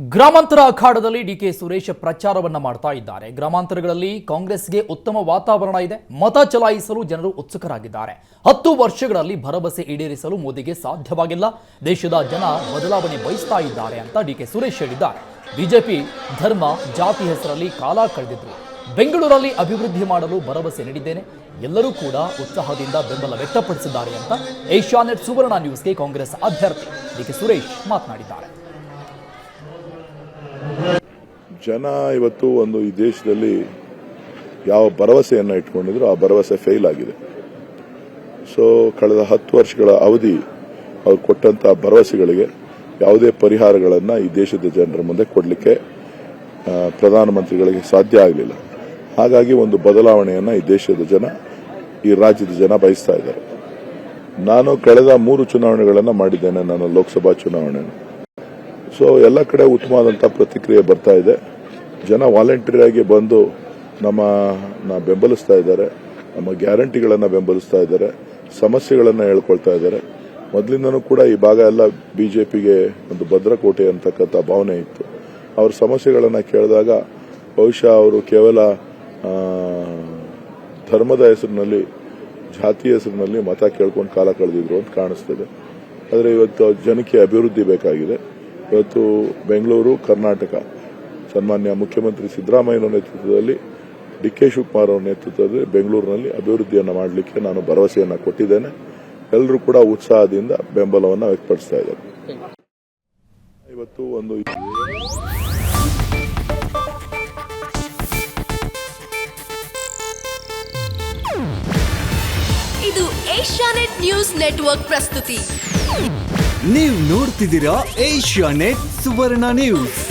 ಗ್ರಾಮಾಂತರ ಅಖಾಡದಲ್ಲಿ ಡಿಕೆ ಸುರೇಶ್ ಪ್ರಚಾರವನ್ನ ಮಾಡ್ತಾ ಇದ್ದಾರೆ. ಗ್ರಾಮಾಂತರಗಳಲ್ಲಿ ಕಾಂಗ್ರೆಸ್ಗೆ ಉತ್ತಮ ವಾತಾವರಣ ಇದೆ. ಮತ ಚಲಾಯಿಸಲು ಜನರು ಉತ್ಸುಕರಾಗಿದ್ದಾರೆ. 10 ವರ್ಷಗಳಲ್ಲಿ ಭರವಸೆ ಈಡೇರಿಸಲು ಮೋದಿಗೆ ಸಾಧ್ಯವಾಗಿಲ್ಲ. ದೇಶದ ಜನ ಬದಲಾವಣೆ ಬಯಸ್ತಾ ಇದ್ದಾರೆ ಅಂತ ಡಿಕೆ ಸುರೇಶ್ ಹೇಳಿದ್ದಾರೆ. ಬಿಜೆಪಿ ಧರ್ಮ ಜಾತಿ ಹೆಸರಲ್ಲಿ ಕಾಲ ಕಳೆದಿದ್ರು. ಬೆಂಗಳೂರಲ್ಲಿ ಅಭಿವೃದ್ಧಿ ಮಾಡಲು ಭರವಸೆ ನೀಡಿದ್ದೇನೆ. ಎಲ್ಲರೂ ಕೂಡ ಉತ್ಸಾಹದಿಂದ ಬೆಂಬಲ ವ್ಯಕ್ತಪಡಿಸಿದ್ದಾರೆ ಅಂತ ಏಷ್ಯಾನೆಟ್ ಸುವರ್ಣ ನ್ಯೂಸ್ಗೆ ಕಾಂಗ್ರೆಸ್ ಅಭ್ಯರ್ಥಿ ಡಿಕೆ ಸುರೇಶ್ ಮಾತನಾಡಿದ್ದಾರೆ. ಜನ ಇವತ್ತು ಈ ದೇಶದಲ್ಲಿ ಯಾವ ಭರವಸೆಯನ್ನು ಇಟ್ಕೊಂಡಿದ್ರು ಆ ಭರವಸೆ ಫೇಲ್ ಆಗಿದೆ. ಸೊ ಕಳೆದ 10 ವರ್ಷಗಳ ಅವಧಿ ಅವ್ರು ಕೊಟ್ಟಂತಹ ಭರವಸೆಗಳಿಗೆ ಯಾವುದೇ ಪರಿಹಾರಗಳನ್ನು ಈ ದೇಶದ ಜನರ ಮುಂದೆ ಕೊಡಲಿಕ್ಕೆ ಪ್ರಧಾನಮಂತ್ರಿಗಳಿಗೆ ಸಾಧ್ಯ ಆಗಲಿಲ್ಲ. ಹಾಗಾಗಿ ಒಂದು ಬದಲಾವಣೆಯನ್ನು ಈ ದೇಶದ ಜನ, ಈ ರಾಜ್ಯದ ಜನ ಬಯಸ್ತಾ ಇದ್ದಾರೆ. ನಾನು ಕಳೆದ 3 ಚುನಾವಣೆಗಳನ್ನು ಮಾಡಿದ್ದೇನೆ. ನಾನು ಲೋಕಸಭಾ ಚುನಾವಣೆಯನ್ನು. ಸೊ ಎಲ್ಲ ಕಡೆ ಉತ್ತಮವಾದಂತಹ ಪ್ರತಿಕ್ರಿಯೆ ಬರ್ತಾ ಇದೆ. ಜನ ವಾಲಂಟಿಯರ್ ಆಗಿ ಬಂದು ನಮ್ಮನ್ನ ಬೆಂಬಲಿಸ್ತಾ ಇದ್ದಾರೆ. ನಮ್ಮ ಗ್ಯಾರಂಟಿಗಳನ್ನು ಬೆಂಬಲಿಸ್ತಾ ಇದ್ದಾರೆ. ಸಮಸ್ಯೆಗಳನ್ನು ಹೇಳ್ಕೊಳ್ತಾ ಇದ್ದಾರೆ. ಮೊದಲಿಂದನೂ ಕೂಡ ಈ ಭಾಗ ಎಲ್ಲ ಬಿಜೆಪಿಗೆ ಒಂದು ಭದ್ರಕೋಟೆ ಅಂತಕ್ಕಂಥ ಭಾವನೆ ಇತ್ತು. ಅವ್ರ ಸಮಸ್ಯೆಗಳನ್ನು ಕೇಳಿದಾಗ ಬಹುಶಃ ಅವರು ಕೇವಲ ಧರ್ಮದ ಹೆಸರಿನಲ್ಲಿ, ಜಾತಿ ಹೆಸರಿನಲ್ಲಿ ಮತ ಕೇಳ್ಕೊಂಡು ಕಾಲ ಕಳೆದಿದ್ರು ಅಂತ ಕಾಣಿಸ್ತದೆ. ಆದರೆ ಇವತ್ತು ಜನಕ್ಕೆ ಅಭಿವೃದ್ಧಿ ಬೇಕಾಗಿದೆ. ಇವತ್ತು ಬೆಂಗಳೂರು, ಕರ್ನಾಟಕ ಸನ್ಮಾನ್ಯ ಮುಖ್ಯಮಂತ್ರಿ ಸಿದ್ದರಾಮಯ್ಯನ ನೇತೃತ್ವದಲ್ಲಿ, ಡಿಕೆ ಶಿವಕುಮಾರ್ ಅವರ ನೇತೃತ್ವದಲ್ಲಿ ಬೆಂಗಳೂರಿನಲ್ಲಿ ಅಭಿವೃದ್ಧಿಯನ್ನು ಮಾಡಲಿಕ್ಕೆ ನಾನು ಭರವಸೆಯನ್ನು ಕೊಟ್ಟಿದ್ದೇನೆ. ಎಲ್ಲರೂ ಕೂಡ ಉತ್ಸಾಹದಿಂದ ಬೆಂಬಲವನ್ನು ವ್ಯಕ್ತಪಡಿಸ್ತಾ ಇದ್ದಾರೆ. ಇವತ್ತು ಇದು ಏಷ್ಯಾನೆಟ್ ನ್ಯೂಸ್ ನೆಟ್ವರ್ಕ್ ಪ್ರಸ್ತುತಿ. ನೀವು ನೋಡ್ತಿದ್ದೀರಾ ಏಷ್ಯಾನೆಟ್ ಸುವರ್ಣ ನ್ಯೂಸ್.